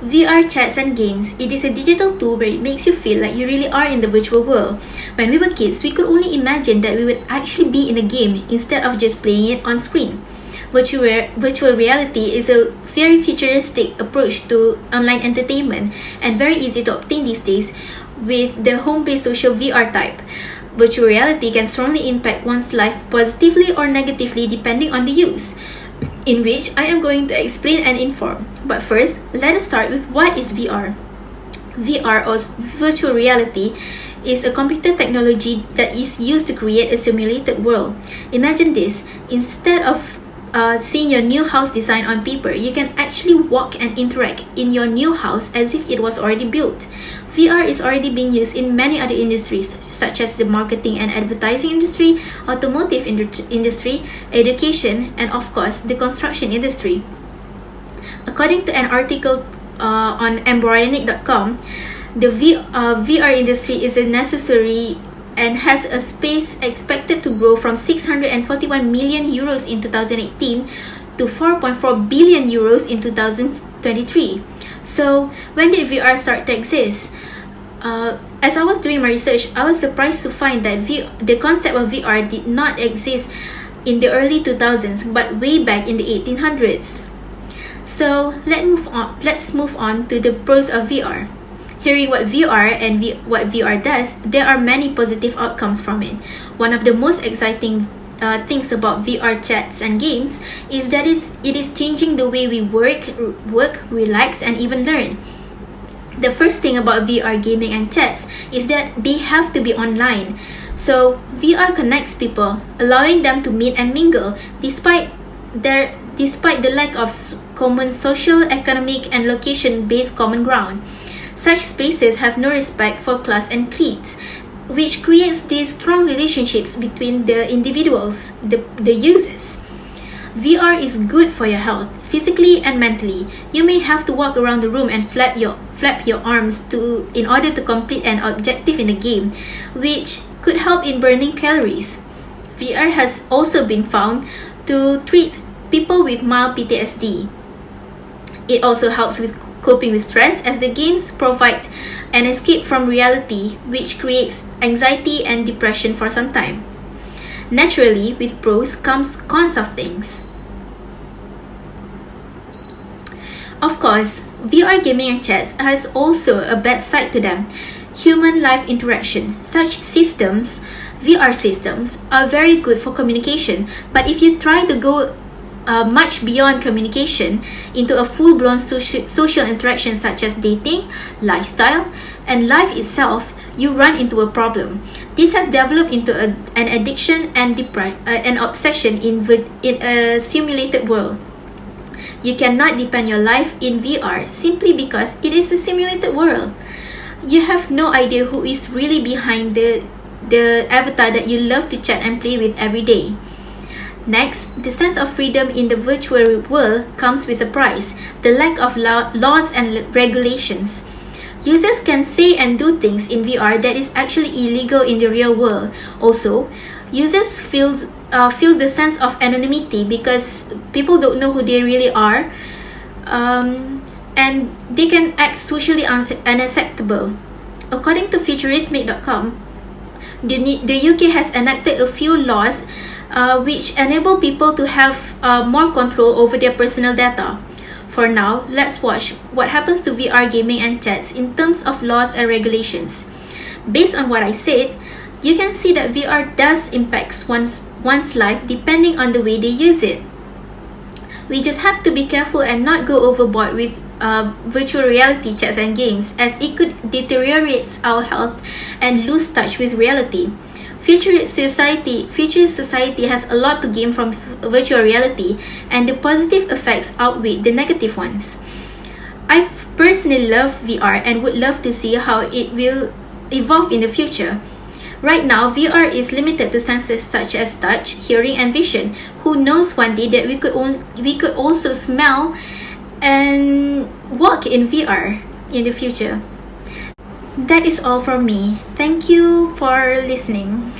VR chats and games, it is a digital tool where it makes you feel like you really are in the virtual world. When we were kids, we could only imagine that we would actually be in a game instead of just playing it on screen. Virtual reality is a very futuristic approach to online entertainment and very easy to obtain these days with the home-based social VR type. Virtual reality can strongly impact one's life positively or negatively depending on the use, in which I am going to explain and inform. But first, let us start with what is VR. VR, or virtual reality, is a computer technology that is used to create a simulated world. Imagine this: instead of seeing your new house design on paper, you can actually walk and interact in your new house as if it was already built. VR is already being used in many other industries, such as the marketing and advertising industry, automotive industry, education, and of course, the construction industry. According to an article on embryonic.com, the VR industry is a necessary and has a space expected to grow from 641 million euros in 2018 to 4.4 billion euros in 2023. So, when did VR start to exist? As I was doing my research, I was surprised to find that the concept of VR did not exist in the early 2000s, but way back in the 1800s. So, let's move on to the pros of VR. Hearing what VR and what VR does, there are many positive outcomes from it. One of the most exciting things about VR chats and games is that it is changing the way we work, relax, and even learn. The first thing about VR gaming and chats is that they have to be online. So VR connects people, allowing them to meet and mingle despite the lack of common social, economic, and location-based common ground. Such spaces have no respect for class and creeds, which creates these strong relationships between the individuals, the users. VR is good for your health, physically and mentally. You may have to walk around the room and flap your arms in order to complete an objective in the game, which could help in burning calories. VR has also been found to treat people with mild PTSD. It also helps with coping with stress, as the games provide an escape from reality, which creates anxiety and depression for some time. Naturally, with pros comes cons of things. Of course, VR gaming and chats has also a bad side to them. Human life interaction. Such systems, VR systems, are very good for communication, but if you try to go much beyond communication into a full-blown social interaction such as dating, lifestyle, and life itself, you run into a problem. This has developed into an addiction and an obsession in a simulated world. You cannot depend your life in VR simply because it is a simulated world. You have no idea who is really behind the avatar that you love to chat and play with every day. Next, the sense of freedom in the virtual world comes with a price: the lack of laws and regulations. Users can say and do things in VR that is actually illegal in the real world. Also, users feel the sense of anonymity because people don't know who they really are, and they can act socially unacceptable. According to futuristic.com, the UK has enacted a few laws which enable people to have more control over their personal data. For now, let's watch what happens to VR gaming and chats in terms of laws and regulations. Based on what I said, you can see that VR does impact one's life depending on the way they use it. We just have to be careful and not go overboard with virtual reality chats and games, as it could deteriorate our health and lose touch with reality. Future society has a lot to gain from virtual reality, and the positive effects outweigh the negative ones. I personally love VR and would love to see how it will evolve in the future. Right now, VR is limited to senses such as touch, hearing, and vision. Who knows one day that we could also smell and walk in VR in the future. That is all from me. Thank you for listening.